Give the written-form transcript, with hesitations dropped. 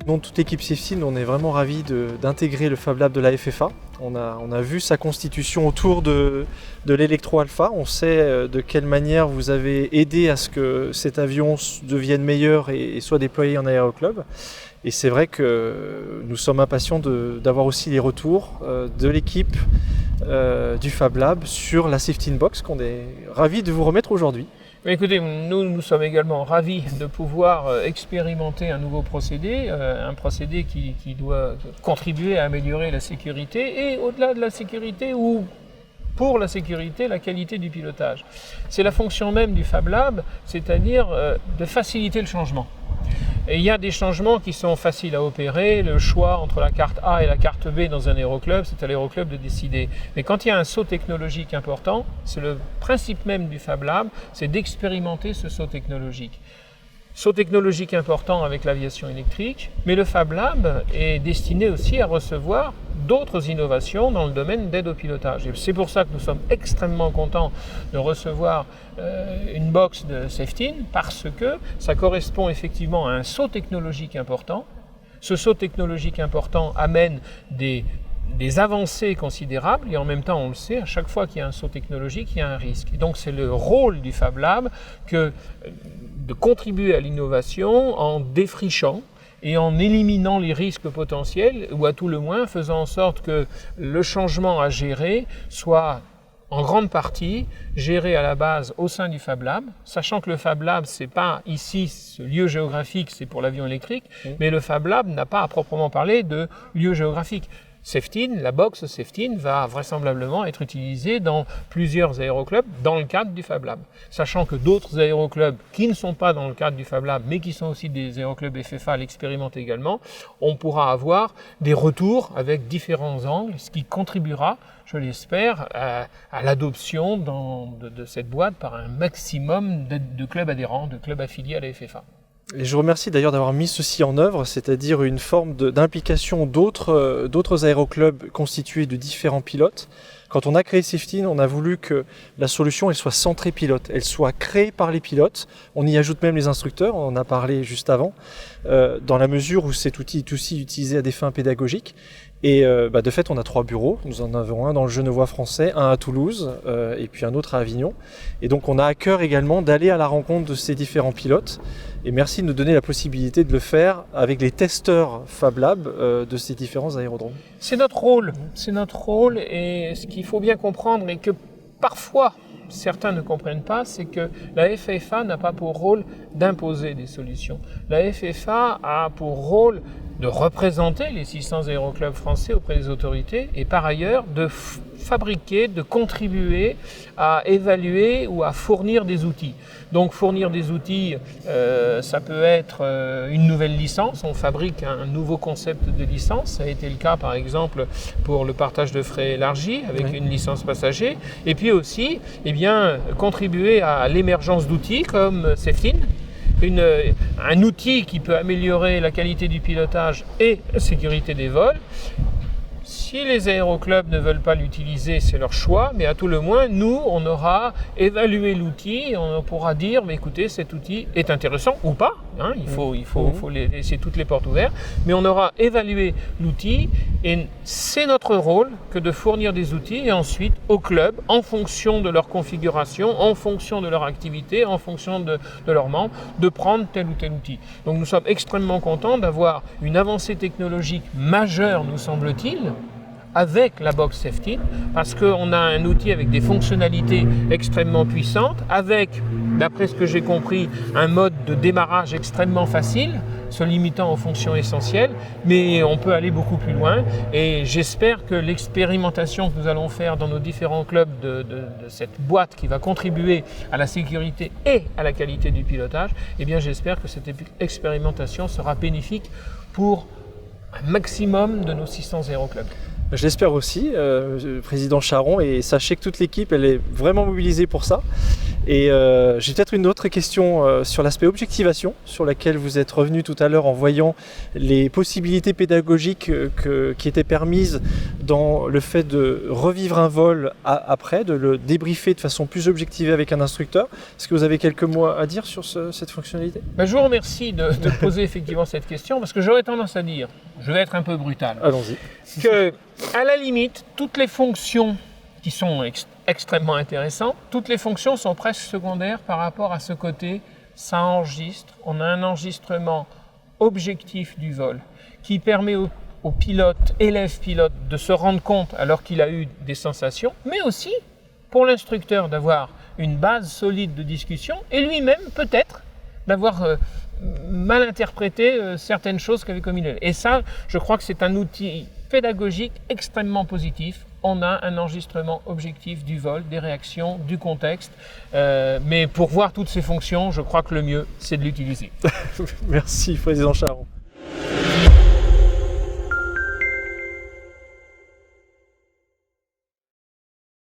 Au nom de toute l'équipe Safety, on est vraiment ravis d'intégrer le Fab Lab de la FFA. On a vu sa constitution autour de l'Electro Alpha. On sait de quelle manière vous avez aidé à ce que cet avion devienne meilleur et soit déployé en aéroclub. Et c'est vrai que nous sommes impatients d'avoir aussi les retours de l'équipe du Fab Lab sur la Safety Box qu'on est ravis de vous remettre aujourd'hui. Écoutez, nous sommes également ravis de pouvoir expérimenter un nouveau procédé, un procédé qui doit contribuer à améliorer la sécurité et au-delà de la sécurité ou pour la sécurité, la qualité du pilotage. C'est la fonction même du Fab Lab, c'est-à-dire de faciliter le changement. Et il y a des changements qui sont faciles à opérer, le choix entre la carte A et la carte B dans un aéroclub, c'est à l'aéroclub de décider. Mais quand il y a un saut technologique important, c'est le principe même du Fab Lab, c'est d'expérimenter ce saut technologique. Saut technologique important avec l'aviation électrique, mais le Fab Lab est destiné aussi à recevoir d'autres innovations dans le domaine d'aide au pilotage. Et c'est pour ça que nous sommes extrêmement contents de recevoir une box de Safety, parce que ça correspond effectivement à un saut technologique important. Ce saut technologique important amène des avancées considérables et en même temps, on le sait, à chaque fois qu'il y a un saut technologique, il y a un risque. Et donc c'est le rôle du Fab Lab de contribuer à l'innovation en défrichant et en éliminant les risques potentiels, ou à tout le moins faisant en sorte que le changement à gérer soit en grande partie géré à la base au sein du Fab Lab, sachant que le Fab Lab, ce n'est pas ici ce lieu géographique, c'est pour l'avion électrique, mais le Fab Lab n'a pas à proprement parler de lieu géographique. Safety, la box Safety va vraisemblablement être utilisée dans plusieurs aéroclubs dans le cadre du Fab Lab. Sachant que d'autres aéroclubs qui ne sont pas dans le cadre du Fab Lab, mais qui sont aussi des aéroclubs FFA l'expérimentent également, on pourra avoir des retours avec différents angles, ce qui contribuera, je l'espère, à l'adoption de cette boîte par un maximum de clubs adhérents, de clubs affiliés à la FFA. Et je vous remercie d'ailleurs d'avoir mis ceci en œuvre, c'est-à-dire une forme d'implication d'autres aéroclubs constitués de différents pilotes. Quand on a créé Safety, on a voulu que la solution elle soit centrée pilote, elle soit créée par les pilotes. On y ajoute même les instructeurs, on en a parlé juste avant, dans la mesure où cet outil est aussi utilisé à des fins pédagogiques. Et de fait, on a 3 bureaux. Nous en avons un dans le Genevois français, un à Toulouse et puis un autre à Avignon. Et donc, on a à cœur également d'aller à la rencontre de ces différents pilotes. Et merci de nous donner la possibilité de le faire avec les testeurs Fab Lab de ces différents aérodromes. C'est notre rôle. Et ce qu'il faut bien comprendre et que parfois certains ne comprennent pas, c'est que la FFA n'a pas pour rôle d'imposer des solutions. La FFA a pour rôle de représenter les 600 aéroclubs français auprès des autorités et par ailleurs de fabriquer, de contribuer à évaluer ou à fournir des outils. Donc fournir des outils, ça peut être une nouvelle licence, on fabrique un nouveau concept de licence, ça a été le cas par exemple pour le partage de frais élargi avec une licence passager, et puis aussi contribuer à l'émergence d'outils comme Safety, un outil qui peut améliorer la qualité du pilotage et la sécurité des vols. Si les aéroclubs ne veulent pas l'utiliser, c'est leur choix, mais à tout le moins, nous, on aura évalué l'outil et on pourra dire, mais écoutez, cet outil est intéressant ou pas, il faut laisser toutes les portes ouvertes, mais on aura évalué l'outil et c'est notre rôle que de fournir des outils et ensuite au club, en fonction de leur configuration, en fonction de leur activité, en fonction de leurs membres, de prendre tel ou tel outil. Donc nous sommes extrêmement contents d'avoir une avancée technologique majeure, nous semble-t-il, avec la box Safety, parce qu'on a un outil avec des fonctionnalités extrêmement puissantes, avec, d'après ce que j'ai compris, un mode de démarrage extrêmement facile, se limitant aux fonctions essentielles, mais on peut aller beaucoup plus loin et j'espère que l'expérimentation que nous allons faire dans nos différents clubs de cette boîte qui va contribuer à la sécurité et à la qualité du pilotage, j'espère que cette expérimentation sera bénéfique pour un maximum de nos 600 aéroclubs. Je l'espère aussi, président Charon, et sachez que toute l'équipe elle est vraiment mobilisée pour ça. Et j'ai peut-être une autre question sur l'aspect objectivation, sur laquelle vous êtes revenu tout à l'heure en voyant les possibilités pédagogiques qui étaient permises dans le fait de revivre un vol après, de le débriefer de façon plus objectivée avec un instructeur. Est-ce que vous avez quelques mots à dire sur cette fonctionnalité? Je vous remercie de poser effectivement cette question, parce que j'aurais tendance à dire, je vais être un peu brutal, allons-y, que à la limite, toutes les fonctions qui sont extrêmement intéressantes, toutes les fonctions sont presque secondaires par rapport à ce côté, ça enregistre, on a un enregistrement objectif du vol qui permet au pilote, élève pilote, de se rendre compte alors qu'il a eu des sensations, mais aussi pour l'instructeur d'avoir une base solide de discussion et lui-même peut-être d'avoir mal interprété certaines choses qu'avait commis l'élève. Et ça, je crois que c'est un outil pédagogique extrêmement positif. On a un enregistrement objectif du vol, des réactions, du contexte. Mais pour voir toutes ces fonctions, je crois que le mieux, c'est de l'utiliser. Merci, Président Charon.